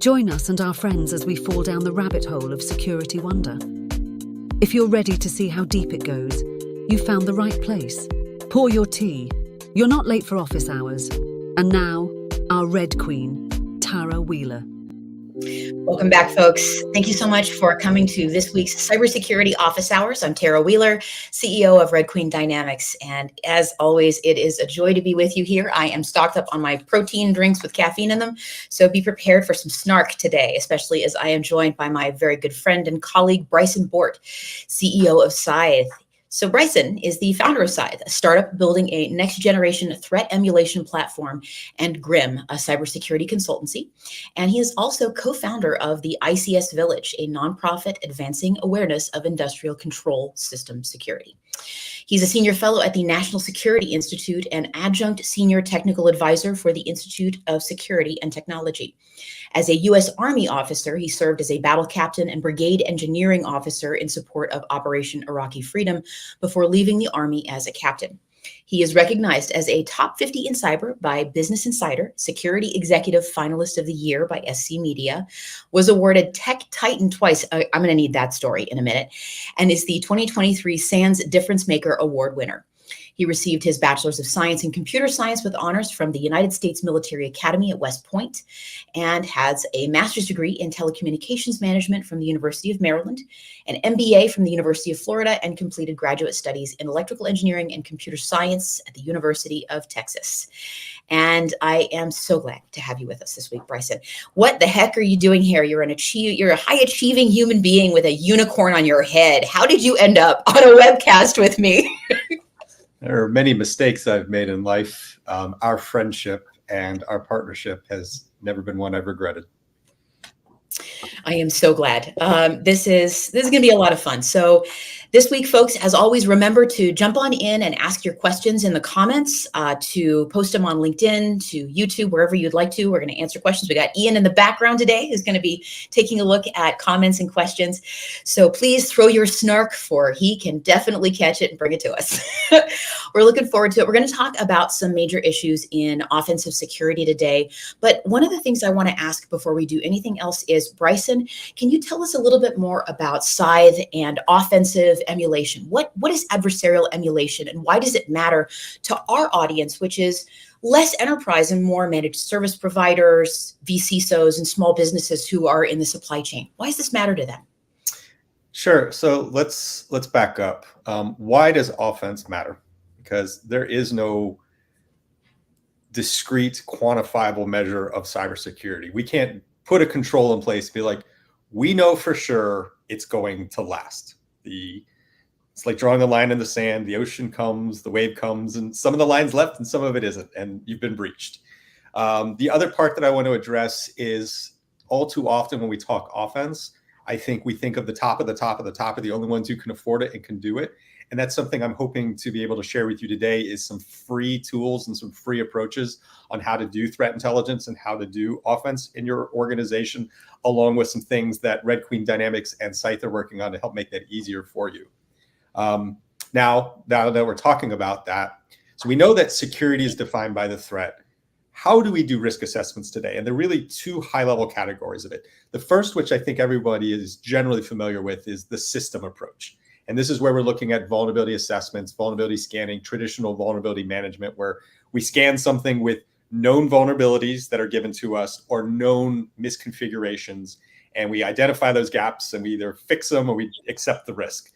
Join us and our friends as we fall down the rabbit hole of security wonder. If you're ready to see how deep it goes, you've found the right place. Pour your tea. You're not late for office hours. And now, our Red Queen, Tarah Wheeler. Welcome back, folks. Thank you so much for coming to this week's Cybersecurity Office Hours. I'm Tarah Wheeler, CEO of Red Queen Dynamics. And as always, it is a joy to be with you here. I am stocked up on my protein drinks with caffeine in them. So be prepared for some snark today, especially as I am joined by my very good friend and colleague, Bryson Bort, CEO of Scythe. So Bryson is the founder of Scythe, a startup building a next-generation threat emulation platform, and GRIM, a cybersecurity consultancy. And he is also co-founder of the ICS Village, a nonprofit advancing awareness of industrial control system security. He's a senior fellow at the National Security Institute and adjunct senior technical advisor for the Institute of Security and Technology. As a U.S. Army officer, he served as a battle captain and brigade engineering officer in support of Operation Iraqi Freedom before leaving the Army as a captain. He is recognized as a top 50 in cyber by Business Insider, Security Executive Finalist of the Year by SC Media, was awarded Tech Titan twice. I'm going to need that story in a minute, and is the 2023 SANS Difference Maker Award winner. He received his Bachelor's of Science in Computer Science with honors from the United States Military Academy at West Point, and has a master's degree in telecommunications management from the University of Maryland, an MBA from the University of Florida, and completed graduate studies in electrical engineering and computer science at the University of Texas. And I am so glad to have you with us this week, Bryson. What the heck are you doing here? You're a high-achieving human being with a unicorn on your head. How did you end up on a webcast with me? There are many mistakes I've made in life. Our friendship and our partnership has never been one I've regretted. I am so glad. This is going to be a lot of fun. So this week, folks, as always, remember to jump on in and ask your questions in the comments, to post them on LinkedIn, to YouTube, wherever you'd like to. We're going to answer questions. We got Ian in the background today who's going to be taking a look at comments and questions. So please throw your snark, for he can definitely catch it and bring it to us. We're looking forward to it. We're going to talk about some major issues in offensive security today. But one of the things I want to ask before we do anything else is, Bryson, can you tell us a little bit more about Scythe and offensive emulation? What is adversarial emulation, and why does it matter to our audience, which is less enterprise and more managed service providers, VCSOs, and small businesses who are in the supply chain? Why does this matter to them? Sure. So let's back up. Why does offense matter? Because there is no discrete, quantifiable measure of cybersecurity. We can't put a control in place, be like, we know for sure it's going to last. It's like drawing a line in the sand. The ocean comes, the wave comes, and some of the line's left and some of it isn't, and you've been breached. The other part that I want to address is, all too often when we talk offense, I think we think of the top of the top of the top of the only ones who can afford it and can do it. And that's something I'm hoping to be able to share with you today, is some free tools and some free approaches on how to do threat intelligence and how to do offense in your organization, along with some things that Red Queen Dynamics and Scythe are working on to help make that easier for you. Now that we're talking about that, so we know that security is defined by the threat. How do we do risk assessments today? And there are really two high-level categories of it. The first, which I think everybody is generally familiar with, is the system approach. And this is where we're looking at vulnerability assessments, vulnerability scanning, traditional vulnerability management, where we scan something with known vulnerabilities that are given to us or known misconfigurations, and we identify those gaps and we either fix them or we accept the risk.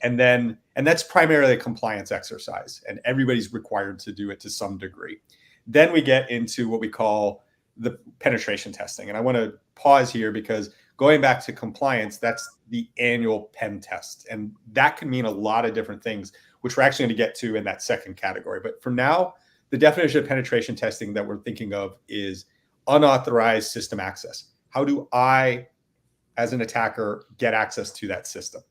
And that's primarily a compliance exercise, and everybody's required to do it to some degree. Then we get into what we call the penetration testing. And I want to pause here, because going back to compliance, that's the annual pen test. And that can mean a lot of different things, which we're actually going to get to in that second category. But for now, the definition of penetration testing that we're thinking of is unauthorized system access. How do I, as an attacker, get access to that system?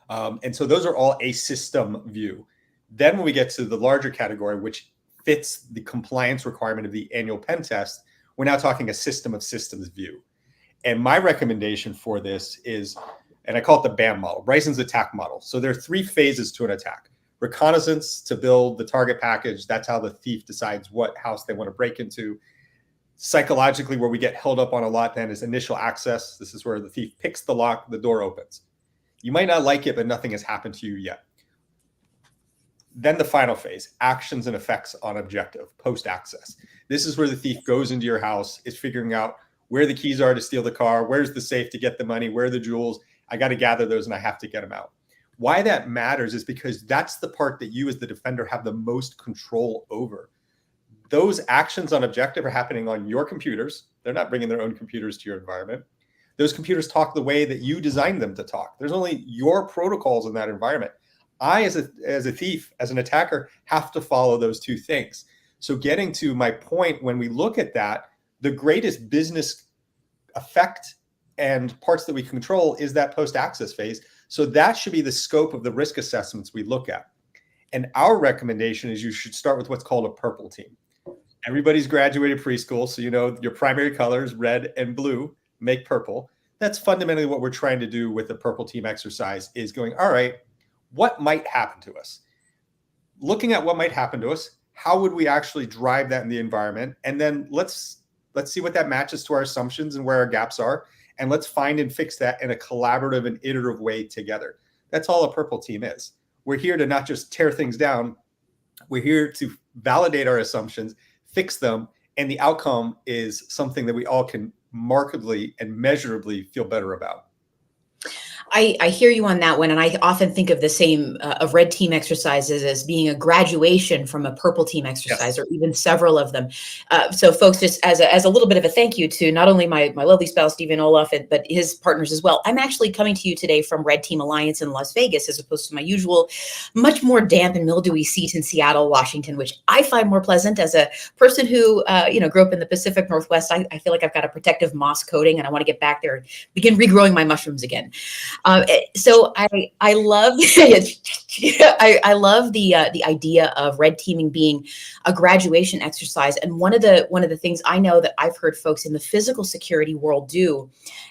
And so those are all a system view. Then when we get to the larger category, which fits the compliance requirement of the annual pen test, we're now talking a system of systems view. And my recommendation for this is, and I call it the BAM model, Bryson's attack model. So there are three phases to an attack. Reconnaissance, to build the target package. That's how the thief decides what house they want to break into. Psychologically, where we get held up on a lot then is initial access. This is where the thief picks the lock, the door opens. You might not like it, but nothing has happened to you yet. Then the final phase, actions and effects on objective, post-access. This is where the thief goes into your house, is figuring out where the keys are to steal the car, where's the safe to get the money, where are the jewels. I got to gather those and I have to get them out. Why that matters is because that's the part that you as the defender have the most control over. Those actions on objective are happening on your computers. They're not bringing their own computers to your environment. Those computers talk the way that you designed them to talk. There's only your protocols in that environment. I, as a thief, as an attacker, have to follow those two things. So getting to my point, when we look at that, the greatest business effect and parts that we control is that post-access phase. So that should be the scope of the risk assessments we look at. And our recommendation is you should start with what's called a purple team. Everybody's graduated preschool, so you know your primary colors, red and blue, make purple. That's fundamentally what we're trying to do with the purple team exercise, is going, all right, what might happen to us? Looking at what might happen to us, how would we actually drive that in the environment? And then let's see what that matches to our assumptions and where our gaps are. And let's find and fix that in a collaborative and iterative way together. That's all a purple team is. We're here to not just tear things down. We're here to validate our assumptions, fix them, and the outcome is something that we all can markedly and measurably feel better about. I hear you on that one. And I often think of the same of red team exercises as being a graduation from a purple team exercise, yes, or even several of them. So folks, just as a little bit of a thank you to not only my lovely spouse, Stephen Olaf, but his partners as well. I'm actually coming to you today from Red Team Alliance in Las Vegas, as opposed to my usual, much more damp and mildewy seat in Seattle, Washington, which I find more pleasant as a person who, grew up in the Pacific Northwest. I feel like I've got a protective moss coating and I want to get back there and begin regrowing my mushrooms again. So I love I love the idea of red teaming being a graduation exercise. And one of the things I know that I've heard folks in the physical security world do,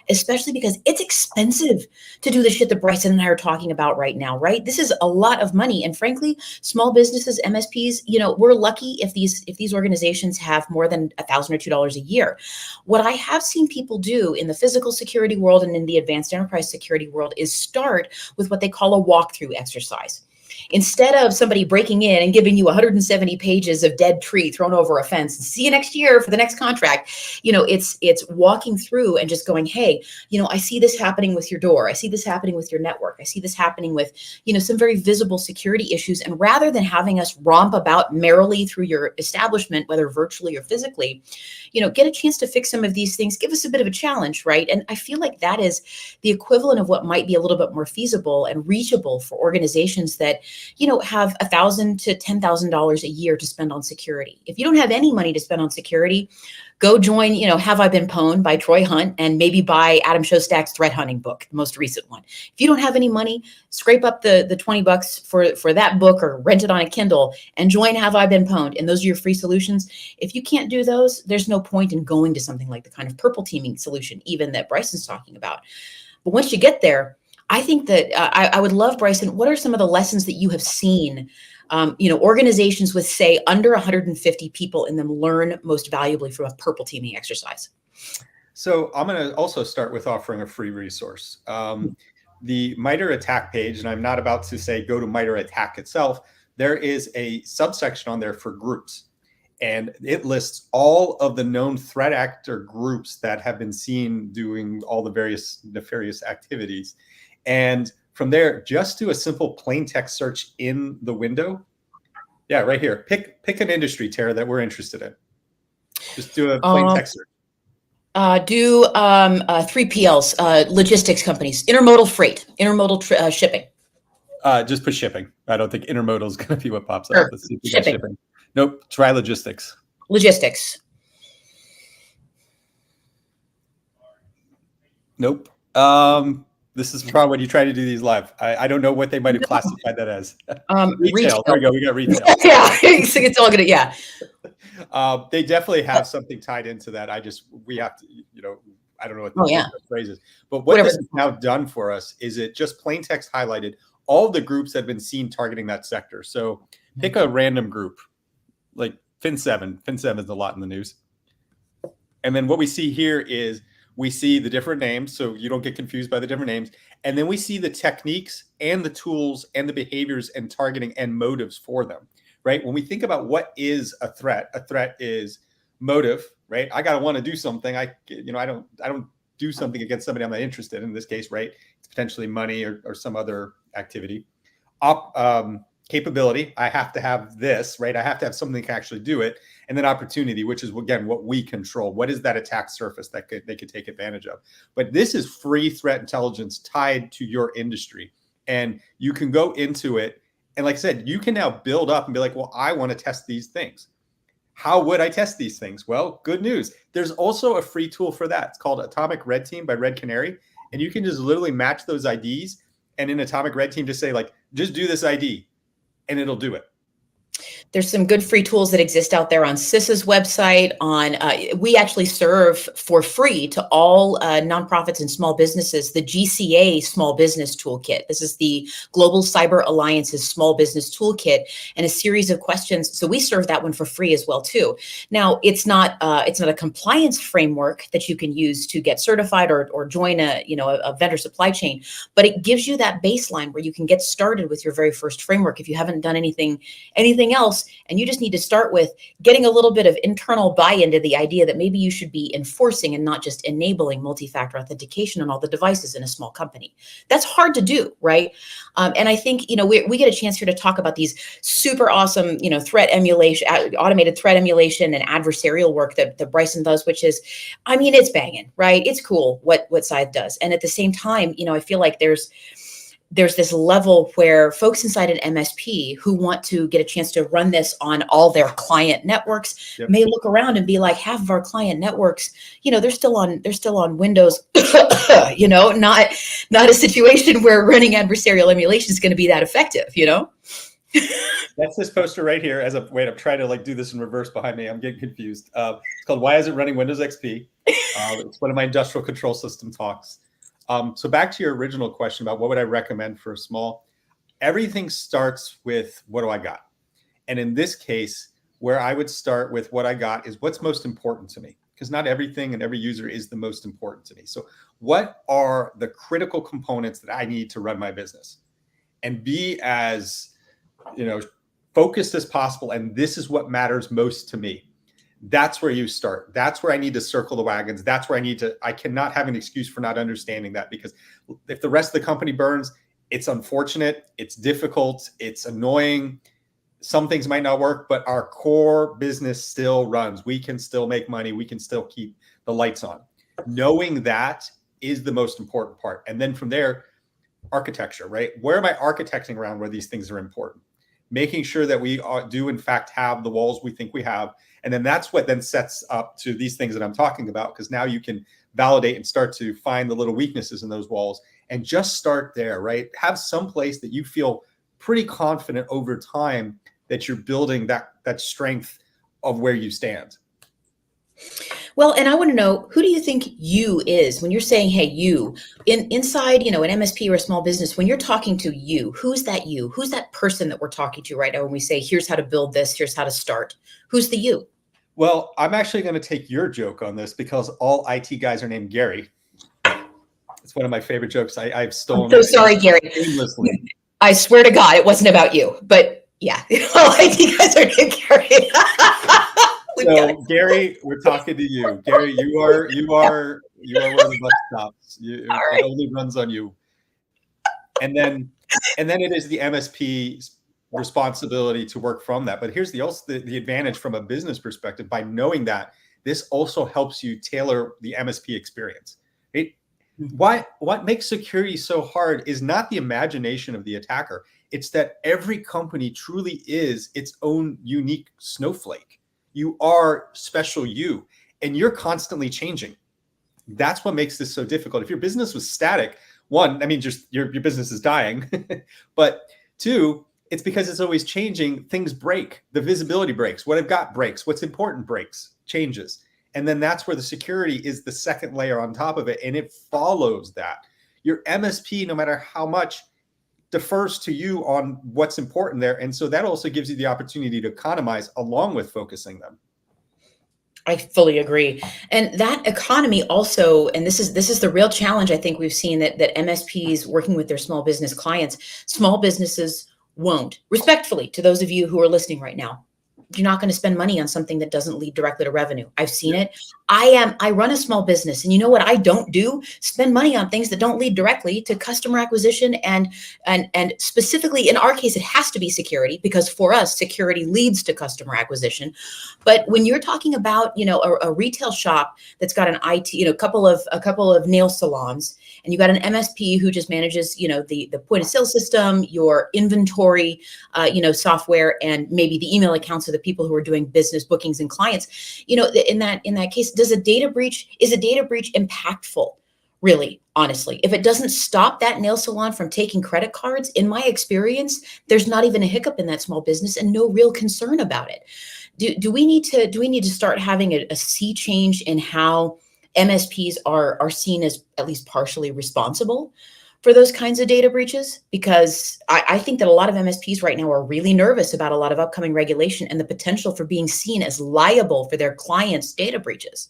especially because it's expensive to do the shit that Bryson and I are talking about right now, right? This is a lot of money. And frankly, small businesses, MSPs, we're lucky if these organizations have more than $1,000 or $2 a year. What I have seen people do in the physical security world and in the advanced enterprise security world is start with what they call a walkthrough exercise. Instead of somebody breaking in and giving you 170 pages of dead tree thrown over a fence and see you next year for the next contract, it's walking through and just going, hey, I see this happening with your door. I see this happening with your network. I see this happening with, some very visible security issues. And rather than having us romp about merrily through your establishment, whether virtually or physically, get a chance to fix some of these things, give us a bit of a challenge, right? And I feel like that is the equivalent of what might be a little bit more feasible and reachable for organizations that, have $1,000 to $10,000 a year to spend on security. If you don't have any money to spend on security, go join, Have I Been Pwned by Troy Hunt, and maybe buy Adam Shostak's threat hunting book, the most recent one. If you don't have any money, scrape up the $20 for that book or rent it on a Kindle and join Have I Been Pwned. And those are your free solutions. If you can't do those, there's no point in going to something like the kind of purple teaming solution, even that Bryson's talking about. But once you get there, I think that I would love, Bryson, what are some of the lessons that you have seen, organizations with, say, under 150 people in them learn most valuably from a purple teaming exercise? So I'm going to also start with offering a free resource. The MITRE ATT&CK page, and I'm not about to say go to MITRE ATT&CK itself, there is a subsection on there for groups. And it lists all of the known threat actor groups that have been seen doing all the various nefarious activities. And from there, just do a simple plain text search in the window. Yeah, right here. Pick an industry, Tara, that we're interested in. Just do a plain text search. Do 3PLs, logistics companies, intermodal freight, intermodal shipping. Just put shipping. I don't think intermodal is going to be what pops up. Sure. Let's see if we got shipping. Nope. Try logistics. Logistics. Nope. This is probably when you try to do these live. I don't know what they might have classified that as. Retail. There we go. We got retail. Yeah, it's all good. Yeah. They definitely have something tied into that. We have to, I don't know what the phrase is. But what this has now done for us is it just plain text highlighted all the groups that have been seen targeting that sector. So pick a random group, like Fin7. Fin7 is a lot in the news. And then what we see here is we see the different names, so you don't get confused by the different names. And then we see the techniques and the tools and the behaviors and targeting and motives for them, right? When we think about what is a threat is motive, right? I got to want to do something. I don't do something against somebody I'm not interested in this case, right? It's potentially money or some other activity. Capability, I have to have this, right? I have to have something that can actually do it. And then opportunity, which is, again, what we control. What is that attack surface that they could take advantage of? But this is free threat intelligence tied to your industry. And you can go into it. And like I said, you can now build up and be like, well, I want to test these things. How would I test these things? Well, good news. There's also a free tool for that. It's called Atomic Red Team by Red Canary. And you can just literally match those IDs. And in Atomic Red Team, just say, like, just do this ID. And it'll do it. There's some good free tools that exist out there on CISA's website. We actually serve for free to all nonprofits and small businesses the GCA Small Business Toolkit. This is the Global Cyber Alliance's Small Business Toolkit, and a series of questions. So we serve that one for free as well too. Now, it's not a compliance framework that you can use to get certified or join a vendor supply chain, but it gives you that baseline where you can get started with your very first framework if you haven't done anything else. And you just need to start with getting a little bit of internal buy-in to the idea that maybe you should be enforcing and not just enabling multi-factor authentication on all the devices in a small company. That's hard to do, right? And I think, we get a chance here to talk about these super awesome, threat emulation, automated threat emulation and adversarial work that Bryson does, which is, it's banging, right? It's cool what Scythe does. And at the same time, I feel like there's this level where folks inside an MSP who want to get a chance to run this on all their client networks may look around and be like, half of our client networks, they're still on Windows, not a situation where running adversarial emulation is going to be that effective, That's this poster right here. I'm trying to do this in reverse behind me. I'm getting confused. It's called Why Is It Running Windows XP? It's one of my industrial control system talks. So back to your original question about what would I recommend for a small, everything starts with what do I got? And in this case, where I would start with what I got is what's most important to me, because not everything and every user is the most important to me. So what are the critical components that I need to run my business? And be as, focused as possible. And this is what matters most to me. That's where you start. That's where I need to circle the wagons. That's where I cannot have an excuse for not understanding that, because if the rest of the company burns, it's unfortunate, it's difficult, it's annoying. Some things might not work, but our core business still runs. We can still make money. We can still keep the lights on. Knowing that is the most important part. And then from there, architecture, right? Where am I architecting around where these things are important? Making sure that we do in fact have the walls we think we have. And then that's what then sets up to these things that I'm talking about, because now you can validate and start to find the little weaknesses in those walls and just start there, right? Have some place that you feel pretty confident over time that you're building that strength of where you stand. Well, and I want to know, who do you think you is when you're saying, hey, you inside, an MSP or a small business, when you're talking to you, who's that you? Who's that person that we're talking to right now when we say, here's how to build this, here's how to start? Who's the you? Well, I'm actually going to take your joke on this because all IT guys are named Gary. It's one of my favorite jokes. I've stolen. I'm so sorry, Gary. I swear to God, it wasn't about you, but yeah, all IT guys are named Gary. So Gary, we're talking to you. Gary, you are where the buck stops. It only runs on you. And then it is the MSP's responsibility to work from that. But here's the advantage from a business perspective. By knowing that, this also helps you tailor the MSP experience. What makes security so hard is not the imagination of the attacker. It's that every company truly is its own unique snowflake. You are special you, and you're constantly changing. That's what makes this so difficult. If your business was static, one, just your business is dying. But two, it's because it's always changing. Things break. The visibility breaks. What I've got breaks. What's important breaks, changes. And then that's where the security is the second layer on top of it. And it follows that. Your MSP, no matter how much, defers to you on what's important there. And so that also gives you the opportunity to economize along with focusing them. I fully agree. And that economy also, and this is the real challenge I think we've seen, that MSPs working with their small business clients, small businesses won't, respectfully to those of you who are listening right now, you're not going to spend money on something that doesn't lead directly to revenue. I've seen it. I run a small business, and you know what I don't do? Spend money on things that don't lead directly to customer acquisition, and specifically in our case, it has to be security, because for us, security leads to customer acquisition. But when you're talking about, a retail shop that's got an IT, a couple of nail salons, and you got an MSP who just manages, the point of sale system, your inventory, software, and maybe the email accounts of the people who are doing business bookings and clients, in that case, is a data breach impactful? Really, honestly, if it doesn't stop that nail salon from taking credit cards, in my experience, there's not even a hiccup in that small business and no real concern about it. Do we need to start having a sea change in how MSPs are seen as at least partially responsible for those kinds of data breaches? Because I think that a lot of MSPs right now are really nervous about a lot of upcoming regulation and the potential for being seen as liable for their clients' data breaches.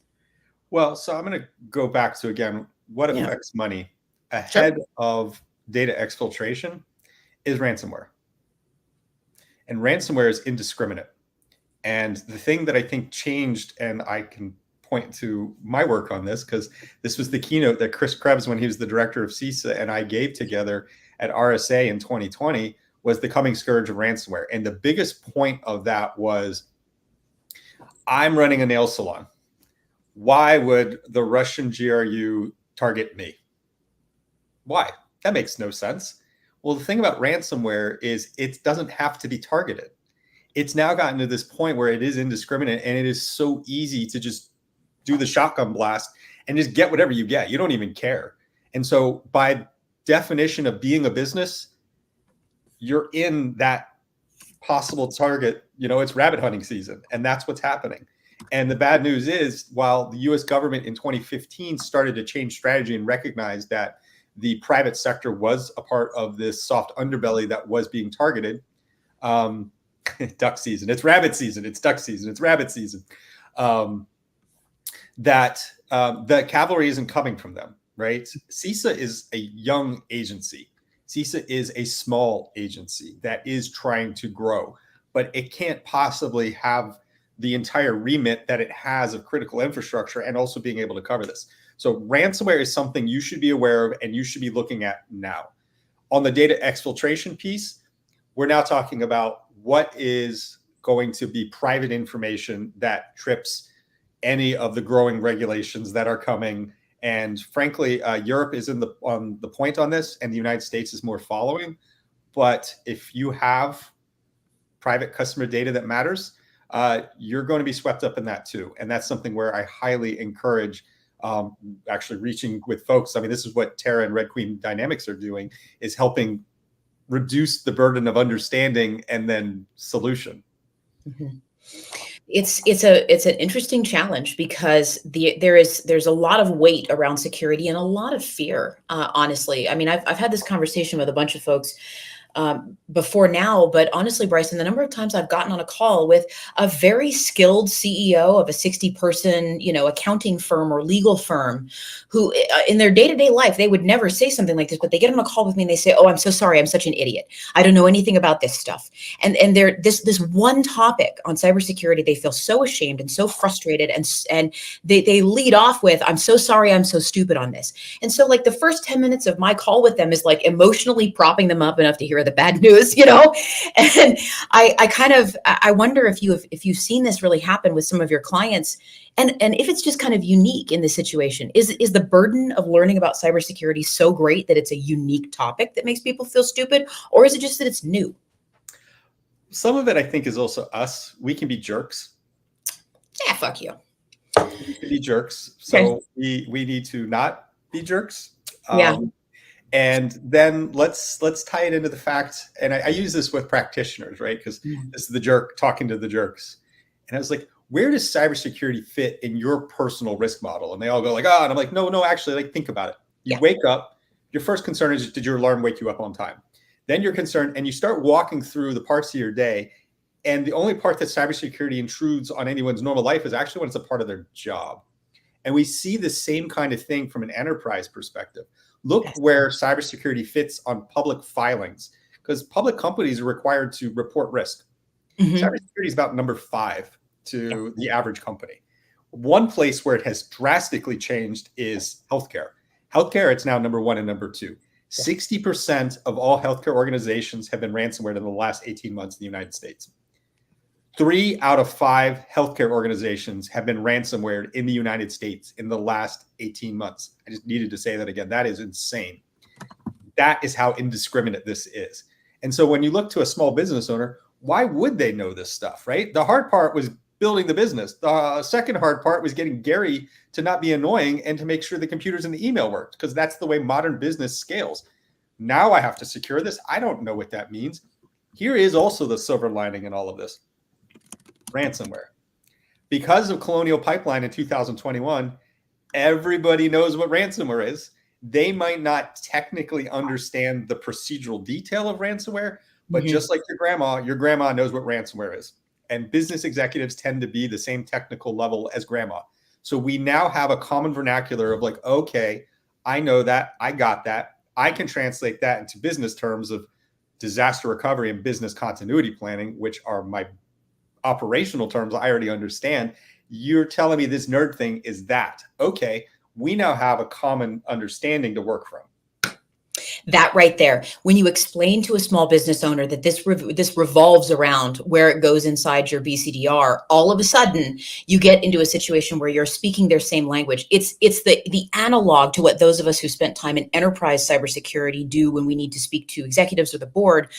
Well, so I'm going to go back to, again, what Yeah. affects money Sure. ahead of data exfiltration is ransomware. And ransomware is indiscriminate. And the thing that I think changed, and I can point to my work on this because this was the keynote that Chris Krebs, when he was the director of CISA, and I gave together at RSA in 2020, was the coming scourge of ransomware. And the biggest point of that was, I'm running a nail salon. Why would the Russian GRU target me? Why? That makes no sense. Well, the thing about ransomware is it doesn't have to be targeted. It's now gotten to this point where it is indiscriminate, and it is so easy to just do the shotgun blast and just get whatever you get. You don't even care. And so by definition of being a business, you're in that possible target. It's rabbit hunting season, and that's what's happening. And the bad news is, while the US government in 2015 started to change strategy and recognize that the private sector was a part of this soft underbelly that was being targeted, duck season, it's rabbit season, it's duck season, it's rabbit season, that the cavalry isn't coming from them, right? CISA is a young agency. CISA is a small agency that is trying to grow, but it can't possibly have the entire remit that it has of critical infrastructure and also being able to cover this. So ransomware is something you should be aware of and you should be looking at now. On the data exfiltration piece, we're now talking about what is going to be private information that trips any of the growing regulations that are coming. And frankly, Europe is on the point on this, and the United States is more following. But if you have private customer data that matters, you're going to be swept up in that too. And that's something where I highly encourage actually reaching with folks. I mean, this is what Tarah and Red Queen Dynamics are doing, is helping reduce the burden of understanding and then solution. Mm-hmm. It's an interesting challenge, because there's a lot of weight around security and a lot of fear. Honestly, I mean, I've had this conversation with a bunch of folks before now, but honestly, Bryson, the number of times I've gotten on a call with a very skilled CEO of a 60-person, accounting firm or legal firm, who in their day-to-day life, they would never say something like this, but they get on a call with me and they say, "Oh, I'm so sorry. I'm such an idiot. I don't know anything about this stuff." And they're this one topic on cybersecurity, they feel so ashamed and so frustrated. And they lead off with, "I'm so sorry. I'm so stupid on this." And so like the first 10 minutes of my call with them is like emotionally propping them up enough to hear the bad news, and I wonder if you've seen this really happen with some of your clients, and if it's just kind of unique in this situation. Is the burden of learning about cybersecurity so great that it's a unique topic that makes people feel stupid, or is it just that it's new? Some of it, I think, is also us. We can be jerks. Yeah, fuck you. We can be jerks. So okay. we need to not be jerks. Yeah. And then let's tie it into the fact, and I use this with practitioners, right? Because this is the jerk talking to the jerks. And I was like, where does cybersecurity fit in your personal risk model? And they all go like, and I'm like, no, actually, like, think about it. You wake up, your first concern is, did your alarm wake you up on time? Then you're concerned, and you start walking through the parts of your day, And the only part that cybersecurity intrudes on anyone's normal life is actually when it's a part of their job. And we see the same kind of thing from an enterprise perspective. Look where cybersecurity fits on public filings, because public companies are required to report risk. Cybersecurity is about number 5 to the average company. One place where it has drastically changed is healthcare. Healthcare, it's now number 1 and number 2. 60% of all healthcare organizations have been ransomware in the last 18 months in the United States. 3 out of 5 healthcare organizations have been ransomware in the United States in the last 18 months. I just needed to say that again. That is insane. That is how indiscriminate this is. And so when you look to a small business owner, why would they know this stuff, right? The hard part was building the business. The second hard part was getting Gary to not be annoying and to make sure the computers and the email worked, because that's the way modern business scales. Now I have to secure this. I don't know what that means. Here is also the silver lining in all of this. Ransomware. Because of Colonial Pipeline in 2021, everybody knows what ransomware is. They might not technically understand the procedural detail of ransomware, but just like your grandma knows what ransomware is. And business executives tend to be the same technical level as grandma. So we now have a common vernacular of like, okay, I know that, I got that. I can translate that into business terms of disaster recovery and business continuity planning, which are my operational terms I already understand. You're telling me this nerd thing is that. Okay, we now have a common understanding to work from. That right there, when you explain to a small business owner that this revolves around where it goes inside your BCDR, all of a sudden you get into a situation where you're speaking their same language. It's the analog to what those of us who spent time in enterprise cybersecurity do when we need to speak to executives or the board,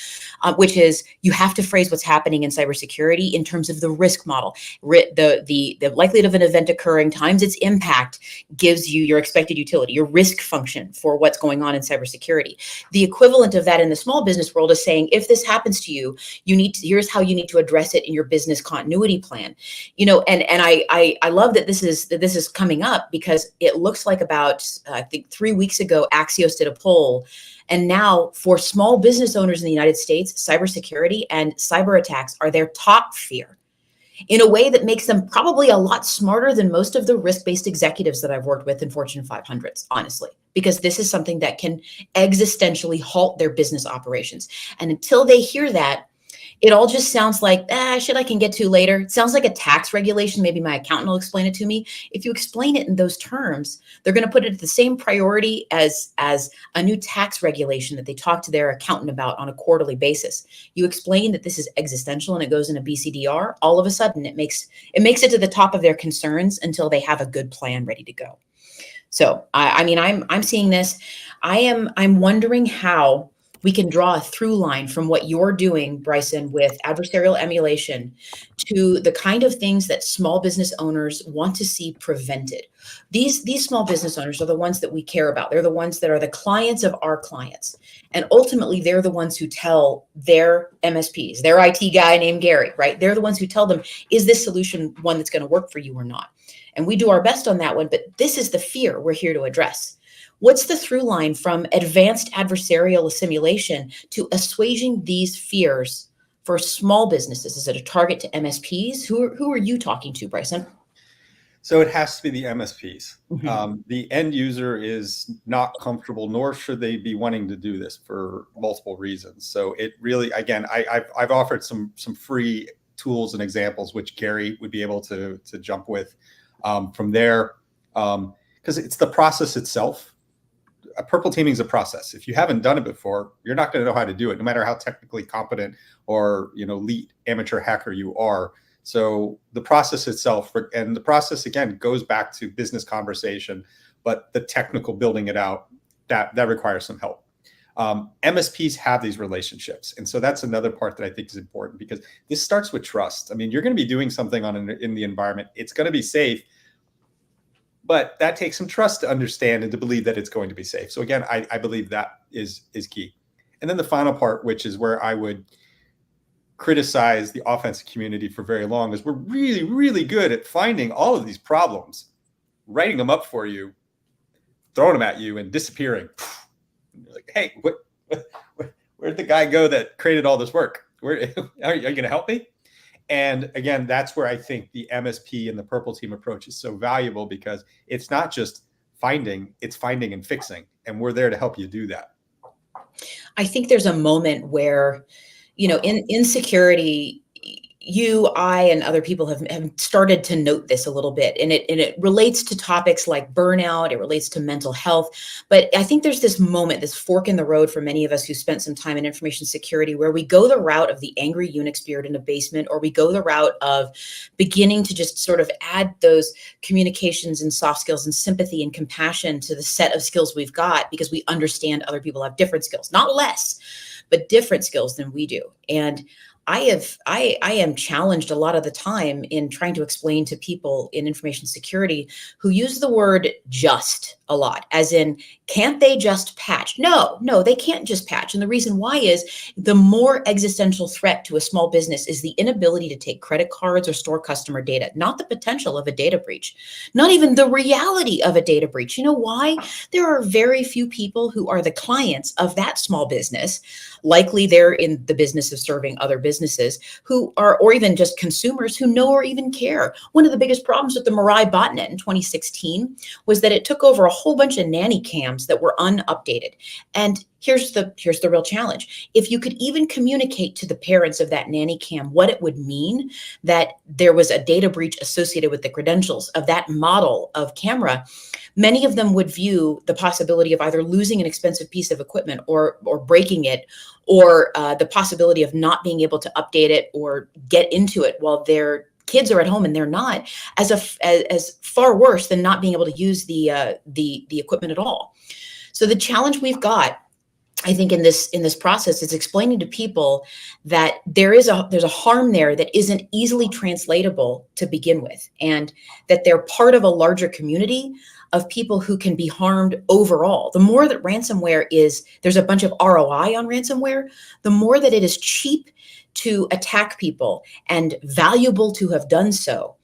which is you have to phrase what's happening in cybersecurity in terms of the risk model. The likelihood of an event occurring times its impact gives you your expected utility, your risk function for what's going on in cybersecurity. The equivalent of that in the small business world is saying, if this happens to you, here's how you need to address it in your business continuity plan. You know, and I love that this is coming up, because it looks like about I think 3 weeks ago, Axios did a poll. And now for small business owners in the United States, cybersecurity and cyber attacks are their top fear, in a way that makes them probably a lot smarter than most of the risk-based executives that I've worked with in Fortune 500s, honestly, because this is something that can existentially halt their business operations. And until they hear that, it all just sounds like, shit I can get to later. It sounds like a tax regulation. Maybe my accountant will explain it to me. If you explain it in those terms, they're going to put it at the same priority as a new tax regulation that they talk to their accountant about on a quarterly basis. You explain that this is existential and it goes in a BCDR, all of a sudden it makes it to the top of their concerns until they have a good plan ready to go. So I mean, I'm seeing this. I'm wondering how we can draw a through line from what you're doing, Bryson, with adversarial emulation to the kind of things that small business owners want to see prevented. These small business owners are the ones that we care about. They're the ones that are the clients of our clients. And ultimately, they're the ones who tell their MSPs, their IT guy named Gary, right? They're the ones who tell them, is this solution one that's going to work for you or not? And we do our best on that one, but this is the fear we're here to address. What's the through line from advanced adversarial assimilation to assuaging these fears for small businesses? Is it a target to MSPs? Who are you talking to, Bryson? So it has to be the MSPs. The end user is not comfortable, nor should they be wanting to do this for multiple reasons. So it really, again, I've offered some free tools and examples, which Gary would be able to jump with from there, because it's the process itself. Purple teaming is a process. If you haven't done it before, you're not going to know how to do it, no matter how technically competent or elite amateur hacker you are. So the process itself, and the process again goes back to business conversation, but the technical building it out, that requires some help. MSPs have these relationships, and so that's another part that I think is important, because this starts with trust. I mean, you're going to be doing something in the environment. It's going to be safe. But that takes some trust to understand and to believe that it's going to be safe. So again, I believe that is key. And then the final part, which is where I would criticize the offensive community for very long, is we're really, really good at finding all of these problems, writing them up for you, throwing them at you, and disappearing. You're like, hey, where'd the guy go that created all this work? Are you going to help me? And again, that's where I think the MSP and the Purple Team approach is so valuable, because it's not just finding, it's finding and fixing. And we're there to help you do that. I think there's a moment where, in security, you, I, and other people have started to note this a little bit, and it relates to topics like burnout. It relates to mental health, but I think there's this moment, this fork in the road for many of us who spent some time in information security, where we go the route of the angry Unix beard in a basement, or we go the route of beginning to just sort of add those communications and soft skills and sympathy and compassion to the set of skills we've got, because we understand other people have different skills, not less, but different skills than we do. And I am challenged a lot of the time in trying to explain to people in information security who use the word just a lot, as in, can't they just patch? No, they can't just patch. And the reason why is the more existential threat to a small business is the inability to take credit cards or store customer data, not the potential of a data breach, not even the reality of a data breach. You know why? There are very few people who are the clients of that small business. Likely they're in the business of serving other businesses who are, or even just consumers who know or even care. One of the biggest problems with the Mirai botnet in 2016 was that it took over a whole bunch of nanny cams that were unupdated. And here's the real challenge. If you could even communicate to the parents of that nanny cam what it would mean that there was a data breach associated with the credentials of that model of camera, many of them would view the possibility of either losing an expensive piece of equipment or breaking it, or the possibility of not being able to update it or get into it while their kids are at home and they're not, as far worse than not being able to use the equipment at all. So the challenge we've got, I think, in this process is explaining to people that there's a harm there that isn't easily translatable to begin with, and that they're part of a larger community of people who can be harmed overall. The more that there's a bunch of ROI on ransomware, the more that it is cheap to attack people and valuable to have done so,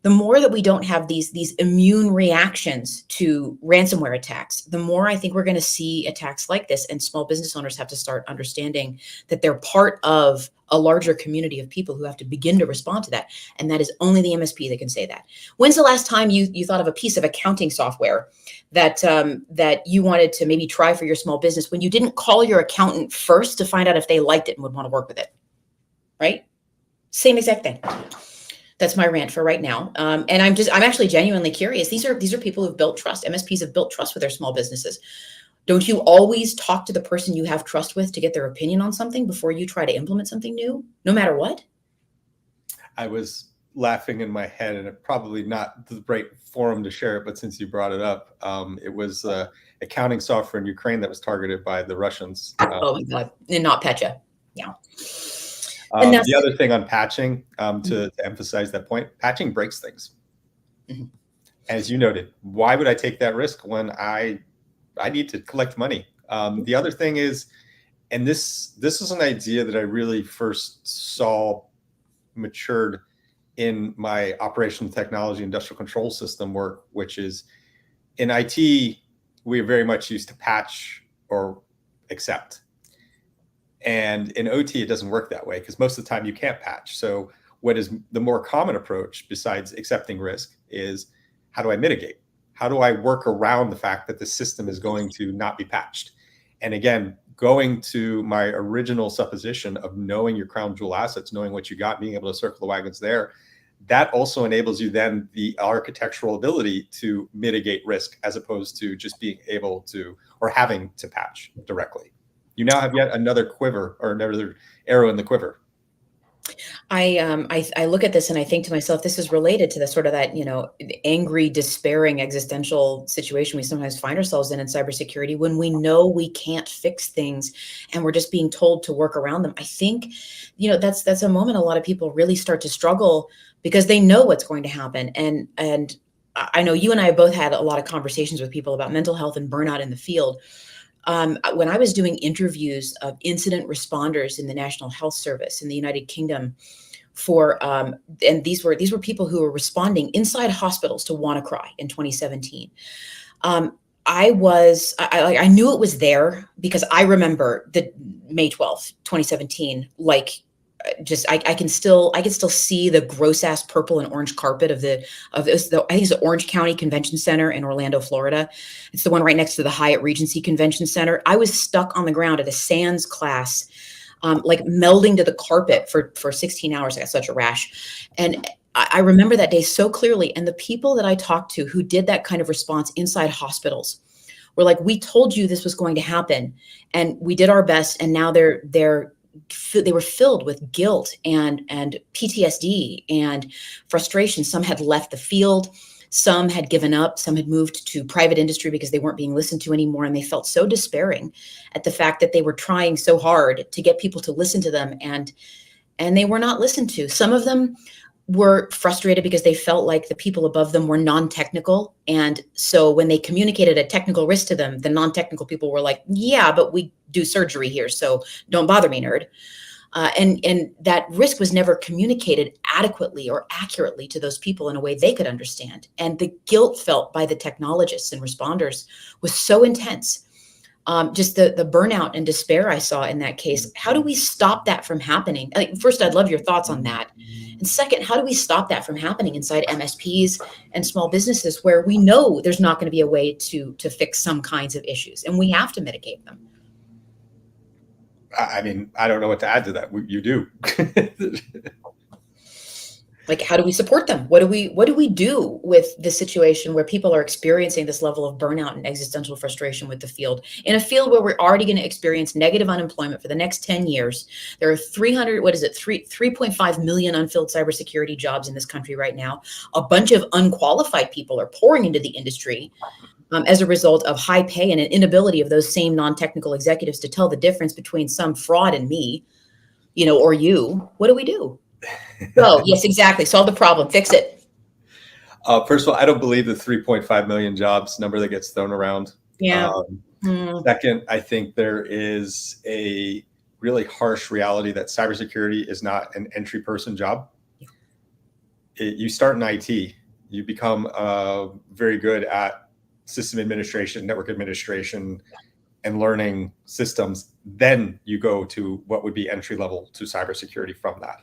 the more that we don't have these immune reactions to ransomware attacks, the more I think we're going to see attacks like this. And small business owners have to start understanding that they're part of a larger community of people who have to begin to respond to that. And that is only the MSP that can say that. When's the last time you thought of a piece of accounting software that you wanted to maybe try for your small business when you didn't call your accountant first to find out if they liked it and would want to work with it? Right? Same exact thing. That's my rant for right now. And I'm actually genuinely curious. These are people who've built trust. MSPs have built trust with their small businesses. Don't you always talk to the person you have trust with to get their opinion on something before you try to implement something new, no matter what? I was laughing in my head, and it probably not the right forum to share it, but since you brought it up, it was accounting software in Ukraine that was targeted by the Russians. Oh my God, and not Petya. Yeah. The other thing on patching, to emphasize that point, patching breaks things. Mm-hmm. As you noted, why would I take that risk when I need to collect money? The other thing is, and this is an idea that I really first saw matured in my operational technology industrial control system work, which is in IT, we are very much used to patch or accept. And in OT, it doesn't work that way, because most of the time you can't patch. So what is the more common approach besides accepting risk is, how do I mitigate? How do I work around the fact that the system is going to not be patched? And again, going to my original supposition of knowing your crown jewel assets, knowing what you got, being able to circle the wagons there, that also enables you then the architectural ability to mitigate risk, as opposed to just being able to, or having to patch directly. You now have yet another quiver, or another arrow in the quiver. I look at this and I think to myself, this is related to the sort of that, angry, despairing existential situation we sometimes find ourselves in cybersecurity, when we know we can't fix things and we're just being told to work around them. I think, that's a moment a lot of people really start to struggle, because they know what's going to happen. And I know you and I have both had a lot of conversations with people about mental health and burnout in the field. When I was doing interviews of incident responders in the National Health Service in the United Kingdom and these were people who were responding inside hospitals to WannaCry in 2017. I knew it was there, because I remember the May 12th, 2017, like I can still see the gross ass purple and orange carpet of this, I think it's the Orange County Convention Center in Orlando, Florida. It's the one right next to the Hyatt Regency Convention Center. I was stuck on the ground at a SANS class, like melding to the carpet for 16 hours. I got such a rash. And I remember that day so clearly. And the people that I talked to who did that kind of response inside hospitals were like, we told you this was going to happen and we did our best. And now they were filled with guilt and PTSD and frustration. Some had left the field, some had given up, some had moved to private industry because they weren't being listened to anymore. And they felt so despairing at the fact that they were trying so hard to get people to listen to them, and they were not listened to. Some of them were frustrated because they felt like the people above them were non-technical. And so when they communicated a technical risk to them, the non-technical people were like, yeah, but we do surgery here, so don't bother me, nerd. And that risk was never communicated adequately or accurately to those people in a way they could understand. And the guilt felt by the technologists and responders was so intense. Just the burnout and despair I saw in that case. How do we stop that from happening? First, I'd love your thoughts on that. And second, how do we stop that from happening inside MSPs and small businesses where we know there's not going to be a way to fix some kinds of issues and we have to mitigate them? I mean, I don't know what to add to that. You do. Like, how do we support them? What do we do with the situation where people are experiencing this level of burnout and existential frustration with the field, in a field where we're already going to experience negative unemployment for the next 10 years? There are 3.5 million unfilled cybersecurity jobs in this country right now. A bunch of unqualified people are pouring into the industry as a result of high pay and an inability of those same non-technical executives to tell the difference between some fraud and me, or you. What do we do? Oh, yes, exactly. Solve the problem. Fix it. First of all, I don't believe the 3.5 million jobs number that gets thrown around. Yeah. Second, I think there is a really harsh reality that cybersecurity is not an entry person job. You start in IT, you become very good at system administration, network administration, and learning systems. Then you go to what would be entry level to cybersecurity from that.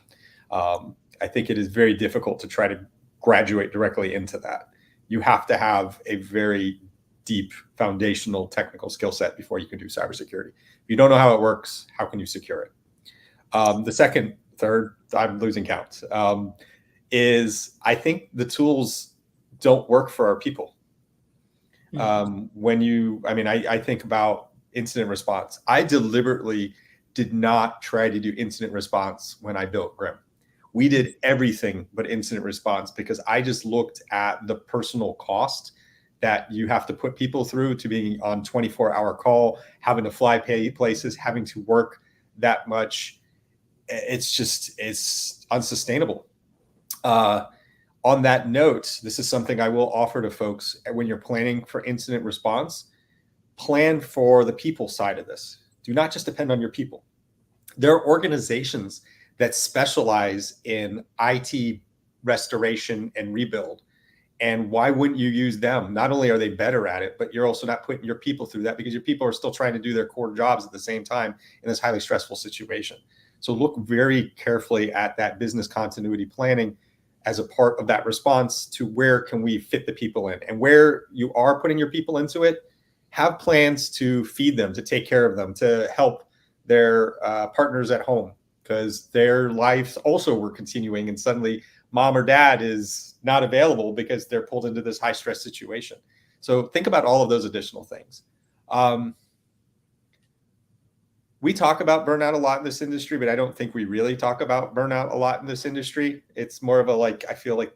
I think it is very difficult to try to graduate directly into that. You have to have a very deep foundational technical skill set before you can do cybersecurity. If you don't know how it works, how can you secure it? The third, I'm losing count, is I think the tools don't work for our people. I think about incident response. I deliberately did not try to do incident response when I built Grim. We did everything but incident response because I just looked at the personal cost that you have to put people through to being on 24-hour call, having to fly places, having to work that much. It's unsustainable. On that note, this is something I will offer to folks when you're planning for incident response. Plan for the people side of this. Do not just depend on your people. There are organizations that specialize in IT restoration and rebuild. And why wouldn't you use them? Not only are they better at it, but you're also not putting your people through that because your people are still trying to do their core jobs at the same time in this highly stressful situation. So look very carefully at that business continuity planning as a part of that response to where can we fit the people in, and where you are putting your people into it, have plans to feed them, to take care of them, to help their partners at home, because their lives also were continuing and suddenly mom or dad is not available because they're pulled into this high stress situation. So think about all of those additional things. We talk about burnout a lot in this industry, but I don't think we really talk about burnout a lot in this industry. It's more of I feel like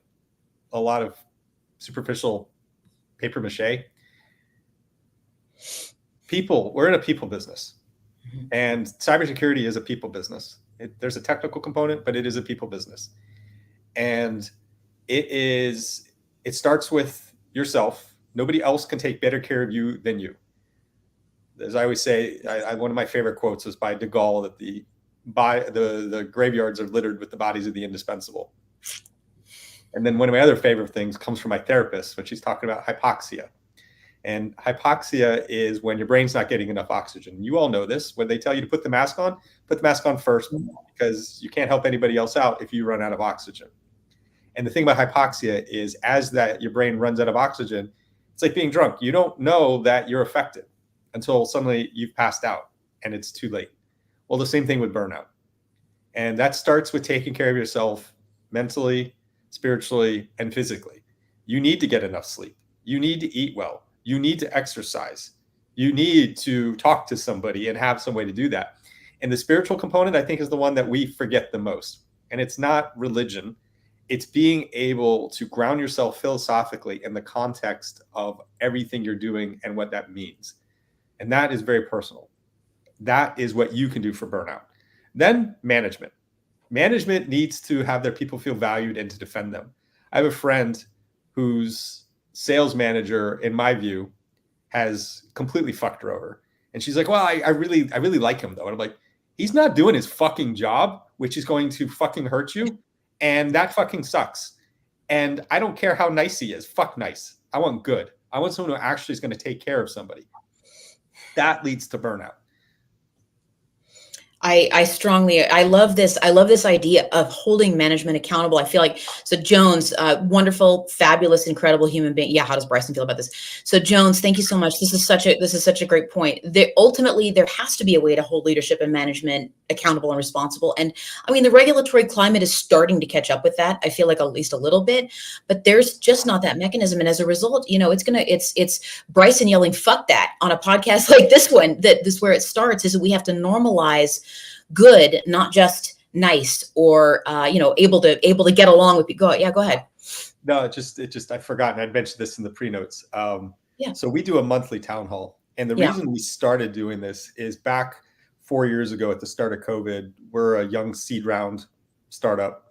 a lot of superficial paper mache. We're in a people business, and cybersecurity is a people business. There's a technical component, but it is a people business. And it starts with yourself. Nobody else can take better care of you than you. As I always say, one of my favorite quotes was by de Gaulle that the graveyards are littered with the bodies of the indispensable. And then one of my other favorite things comes from my therapist when she's talking about hypoxia. And hypoxia is when your brain's not getting enough oxygen. You all know this. When they tell you to put the mask on first, because you can't help anybody else out if you run out of oxygen. And the thing about hypoxia is as that your brain runs out of oxygen, it's like being drunk. You don't know that you're affected until suddenly you've passed out and it's too late. Well, the same thing with burnout. And that starts with taking care of yourself mentally, spiritually, and physically. You need to get enough sleep. You need to eat well. You need to exercise. You need to talk to somebody and have some way to do that. And the spiritual component, I think, is the one that we forget the most. And it's not religion. It's being able to ground yourself philosophically in the context of everything you're doing and what that means. And that is very personal. That is what you can do for burnout. Then management. Management needs to have their people feel valued and to defend them. I have a friend whose sales manager, in my view, has completely fucked her over. And she's like, well, I really like him though. And I'm like, he's not doing his fucking job, which is going to fucking hurt you. And that fucking sucks. And I don't care how nice he is. Fuck nice. I want good. I want someone who actually is going to take care of somebody. That leads to burnout. I love this. I love this idea of holding management accountable. I feel like, so Jones, wonderful, fabulous, incredible human being. Yeah. How does Bryson feel about this? So Jones, thank you so much. This is such a great point. Ultimately, there has to be a way to hold leadership and management accountable and responsible. And I mean, the regulatory climate is starting to catch up with that. I feel like at least a little bit, but there's just not that mechanism. And as a result, it's Bryson yelling, fuck that on a podcast like this one, that this where it starts is that we have to normalize good, not just nice or, able to get along with people. Go ahead. No, I've forgotten. I'd mentioned this in the pre-notes. Yeah. So we do a monthly town hall. And the reason we started doing this is back 4 years ago at the start of COVID, we're a young seed round startup,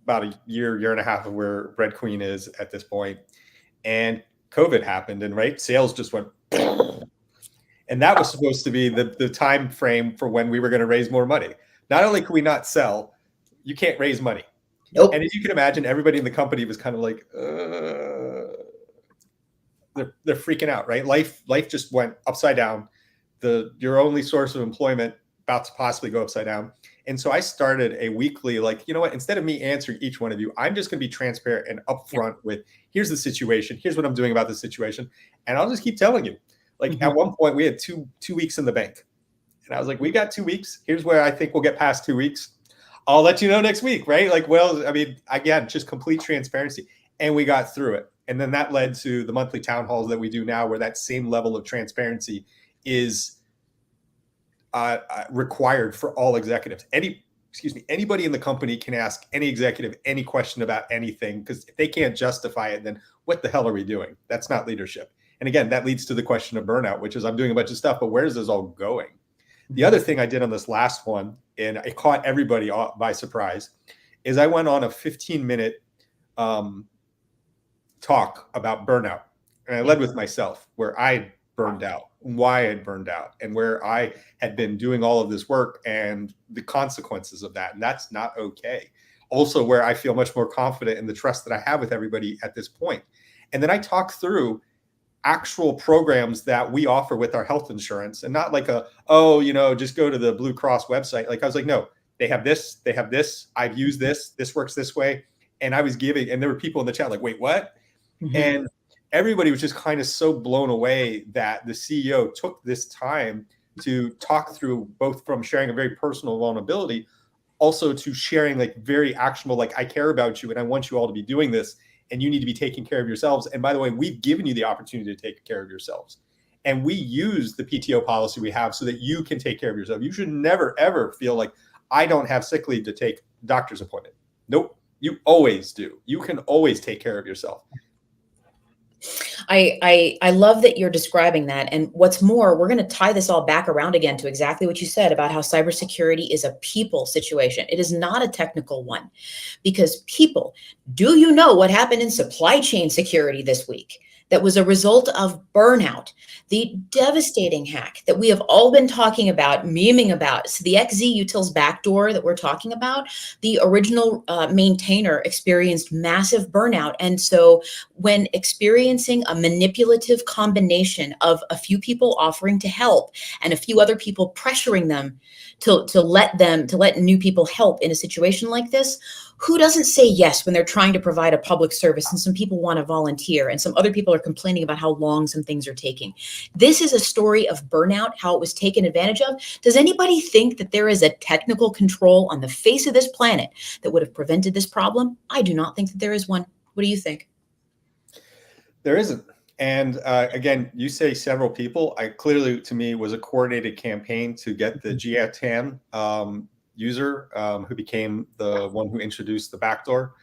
about a year and a half of where Red Queen is at this point. And COVID happened and sales just went, and that was supposed to be the time frame for when we were going to raise more money. Not only can we not sell, you can't raise money. Nope. And as you can imagine, everybody in the company was kind of like, they're freaking out, right? Life just went upside down. Your only source of employment about to possibly go upside down. And so I started a weekly, instead of me answering each one of you, I'm just going to be transparent and upfront with, here's the situation. Here's what I'm doing about the situation. And I'll just keep telling you. At one point we had two weeks in the bank and I was like, we got 2 weeks. Here's where I think we'll get past 2 weeks. I'll let you know next week. Right. Again, just complete transparency. And we got through it. And then that led to the monthly town halls that we do now, where that same level of transparency is required for all executives. Anybody in the company can ask any executive any question about anything, because if they can't justify it, then what the hell are we doing? That's not leadership. And again, that leads to the question of burnout, which is I'm doing a bunch of stuff, but where is this all going? The other thing I did on this last one, and it caught everybody by surprise, is I went on a 15-minute talk about burnout. And I led with myself, where I burned out, why I burned out, and where I had been doing all of this work and the consequences of that. And that's not okay. Also, where I feel much more confident in the trust that I have with everybody at this point. And then I talked through actual programs that we offer with our health insurance, and not like just go to the Blue Cross website. I was like, no, they have this, I've used this works this way. And I was giving, and there were people in the chat like, wait, what? Mm-hmm. And everybody was just kind of so blown away that the CEO took this time to talk through, both from sharing a very personal vulnerability, also to sharing very actionable, I care about you and I want you all to be doing this. And you need to be taking care of yourselves. And by the way, we've given you the opportunity to take care of yourselves. And we use the PTO policy we have so that you can take care of yourself. You should never, ever feel like I don't have sick leave to take a doctor's appointment. Nope, you always do. You can always take care of yourself. I love that you're describing that. And what's more, we're going to tie this all back around again to exactly what you said about how cybersecurity is a people situation. It is not a technical one, because people, do you know what happened in supply chain security this week? that was a result of burnout, the devastating hack that we have all been talking about, memeing about. So the XZ Utils backdoor that we're talking about, the original maintainer experienced massive burnout. And so when experiencing a manipulative combination of a few people offering to help and a few other people pressuring them to let new people help in a situation like this, who doesn't say yes when they're trying to provide a public service and some people want to volunteer and some other people are complaining about how long some things are taking? This is a story of burnout, how it was taken advantage of. Does anybody think that there is a technical control on the face of this planet that would have prevented this problem? I do not think that there is one. What do you think? There isn't. And again, you say several people. I clearly, to me, was a coordinated campaign to get the GATAN user who became the one who introduced the backdoor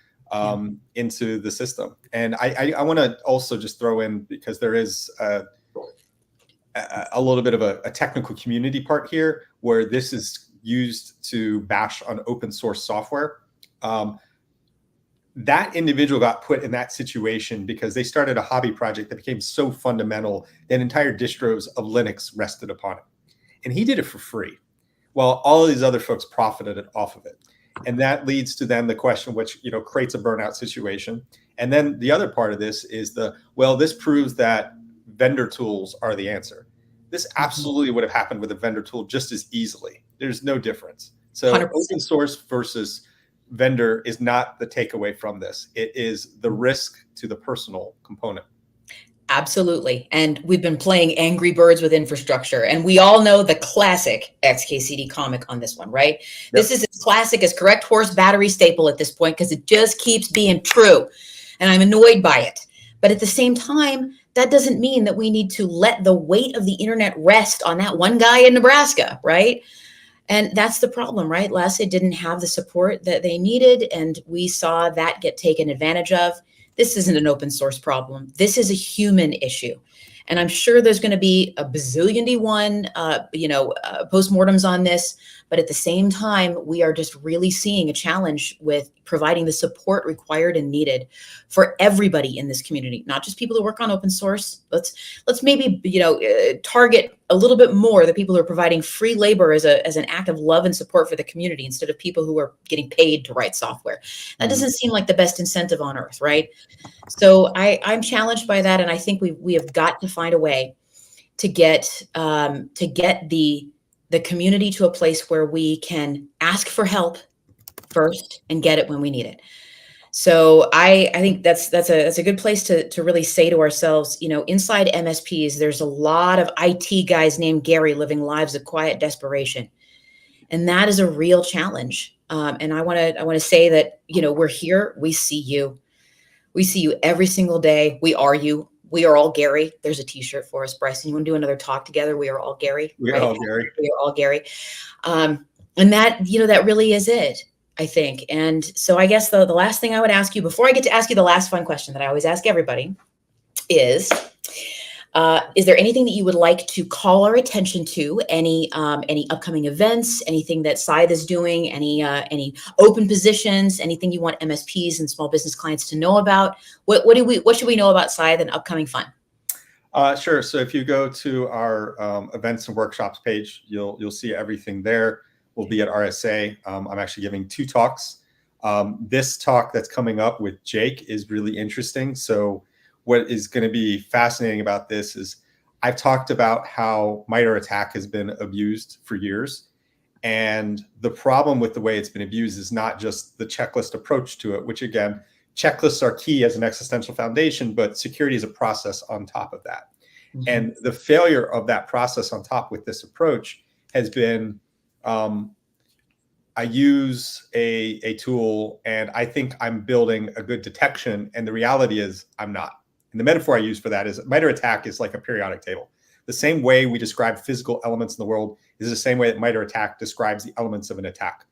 into the system. And I want to also just throw in, because there is a little bit of a technical community part here where this is used to bash on open source software. That individual got put in that situation because they started a hobby project that became so fundamental that entire distros of Linux rested upon it. And he did it for free, while all of these other folks profited off of it. And that leads to then the question, which creates a burnout situation. And then the other part of this is this proves that vendor tools are the answer. This absolutely would have happened with a vendor tool just as easily. There's no difference. So 100%. Open source versus vendor is not the takeaway from this. It is the risk to the personal component. Absolutely. And we've been playing Angry Birds with infrastructure. And we all know the classic XKCD comic on this one, right? Yep. This is as classic as correct horse battery staple at this point, because it just keeps being true. And I'm annoyed by it. But at the same time, that doesn't mean that we need to let the weight of the internet rest on that one guy in Nebraska, right? And that's the problem, right? LASA didn't have the support that they needed, and we saw that get taken advantage of. This isn't an open source problem. This is a human issue. And I'm sure there's going to be a bazillion-1, postmortems on this. But at the same time, we are just really seeing a challenge with providing the support required and needed for everybody in this community, not just people who work on open source. Let's maybe, target a little bit more the people who are providing free labor as an act of love and support for the community, instead of people who are getting paid to write software. That doesn't seem like the best incentive on earth, right? So I'm challenged by that, and I think we have got to find a way to get the community to a place where we can ask for help first and get it when we need it. So I think that's a good place to really say to ourselves, inside MSPs, there's a lot of IT guys named Gary living lives of quiet desperation, and that is a real challenge. And I want to say that we're here. We see you. We see you every single day. We are you. We are all Gary. There's a t-shirt for us. Bryson, you want to do another talk together? We are all Gary. We are all Gary. We are all Gary. And that, that really is it, I think. And so I guess the last thing I would ask you, before I get to ask you the last fun question that I always ask everybody, is there anything that you would like to call our attention to? Any upcoming events, anything that Scythe is doing, any open positions, anything you want MSPs and small business clients to know about? What should we know about Scythe and upcoming fun? Sure. So if you go to our events and workshops page, you'll see everything there. We'll be at RSA. I'm actually giving 2 talks. This talk that's coming up with Jake is really interesting. So what is going to be fascinating about this is I've talked about how MITRE ATT&CK has been abused for years. And the problem with the way it's been abused is not just the checklist approach to it, which again, checklists are key as an existential foundation, but security is a process on top of that. Mm-hmm. And the failure of that process on top with this approach has been, I use a tool and I think I'm building a good detection. And the reality is I'm not. And the metaphor I use for that is MITRE ATT&CK is like a periodic table. The same way we describe physical elements in the world is the same way that MITRE ATT&CK describes the elements of an attack.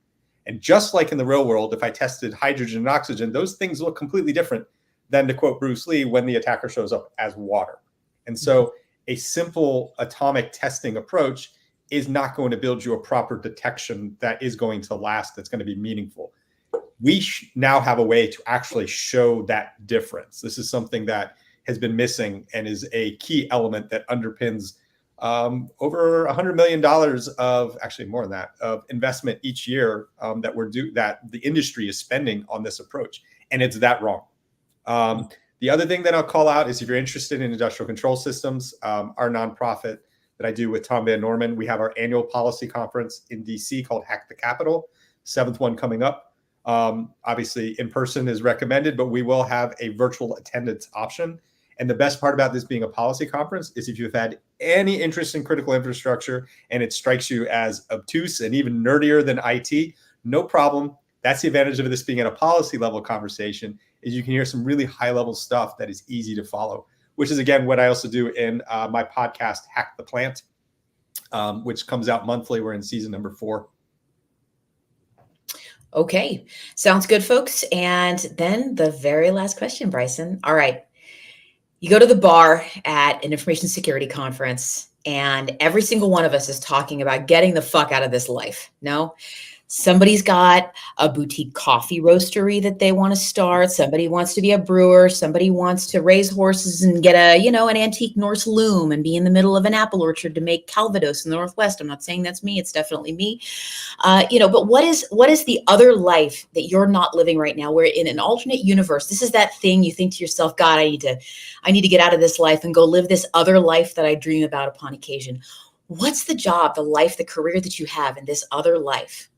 And just like in the real world, if I tested hydrogen and oxygen, those things look completely different than, to quote Bruce Lee, when the attacker shows up as water. And so a simple atomic testing approach is not going to build you a proper detection that is going to last, that's going to be meaningful. We now have a way to actually show that difference. This is something that has been missing and is a key element that underpins over $100 million of, actually more than that, of investment each year that the industry is spending on this approach. And it's that wrong. The other thing that I'll call out is if you're interested in industrial control systems, our nonprofit that I do with Tom Van Norman, we have our annual policy conference in DC called Hack the Capitol, 7th one coming up. Obviously in person is recommended, but we will have a virtual attendance option. And the best part about this being a policy conference is if you've had any interest in critical infrastructure and it strikes you as obtuse and even nerdier than IT, no problem. That's the advantage of this being at a policy level conversation, is you can hear some really high level stuff that is easy to follow, which is again what I also do in my podcast, Hack the Plant, which comes out monthly. We're in season number 4. Okay, sounds good, folks. And then the very last question, Bryson. All right. You go to the bar at an information security conference, and every single one of us is talking about getting the fuck out of this life. No? Somebody's got a boutique coffee roastery that they want to start. Somebody wants to be a brewer. Somebody wants to raise horses and get an antique Norse loom and be in the middle of an apple orchard to make Calvados in the Northwest. I'm not saying that's me. It's definitely me. But what is the other life that you're not living right now? Where in an alternate universe, this is that thing you think to yourself, God, I need to get out of this life and go live this other life that I dream about upon occasion. What's the job, the life, the career that you have in this other life?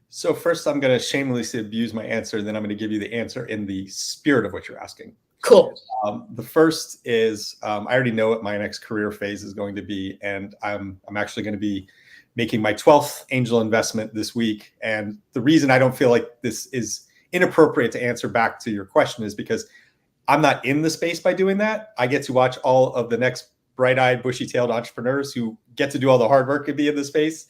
So first, I'm going to shamelessly abuse my answer, and then I'm going to give you the answer in the spirit of what you're asking. Cool. The first is I already know what my next career phase is going to be, and I'm actually going to be making my 12th angel investment this week. And the reason I don't feel like this is inappropriate to answer back to your question is because I'm not in the space by doing that. I get to watch all of the next bright-eyed, bushy-tailed entrepreneurs who get to do all the hard work and be in the space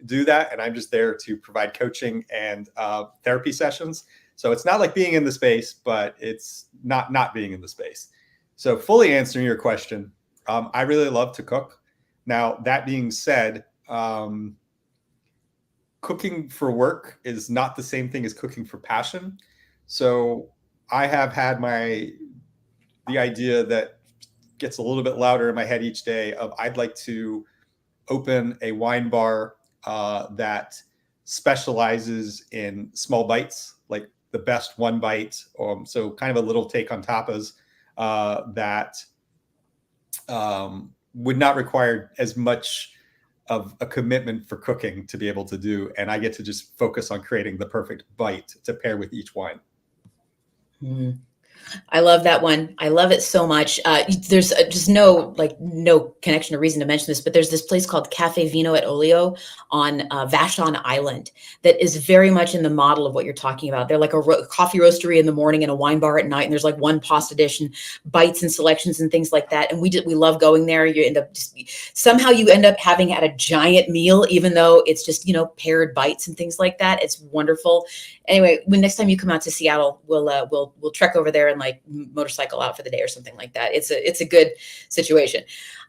do that, and I'm just there to provide coaching and therapy sessions. So it's not like being in the space, but it's not being in the space. So fully answering your question, I really love to cook. Now, that being said, cooking for work is not the same thing as cooking for passion. So I have had the idea that gets a little bit louder in my head each day of I'd like to open a wine bar that specializes in small bites, like the best one bite. So kind of a little take on tapas that would not require as much of a commitment for cooking to be able to do. And I get to just focus on creating the perfect bite to pair with each wine. Mm. I love that one. I love it so much. There's just no connection or reason to mention this, but there's this place called Cafe Vino at Olio on Vashon Island that is very much in the model of what you're talking about. They're like a coffee roastery in the morning and a wine bar at night. And there's like one pasta dish and bites and selections and things like that. And we love going there. You end up somehow you end up having had a giant meal, even though it's just, paired bites and things like that. It's wonderful. Anyway, when next time you come out to Seattle, we'll trek over there and like motorcycle out for the day or something like that. It's a good situation.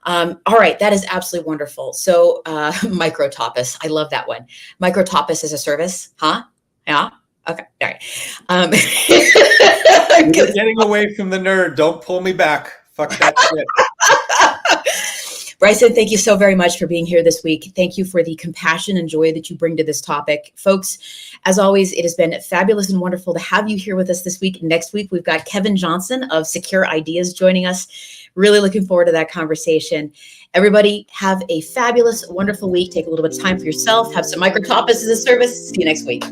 All right. That is absolutely wonderful. So micro tapas. I love that one. Micro tapas as a service. Huh? Yeah. Okay. All right. You're getting away from the nerd. Don't pull me back. Fuck that shit. Bryson, thank you so very much for being here this week. Thank you for the compassion and joy that you bring to this topic. Folks, as always, it has been fabulous and wonderful to have you here with us this week. Next week, we've got Kevin Johnson of Secure Ideas joining us. Really looking forward to that conversation. Everybody have a fabulous, wonderful week. Take a little bit of time for yourself. Have some micro tapas as a service. See you next week.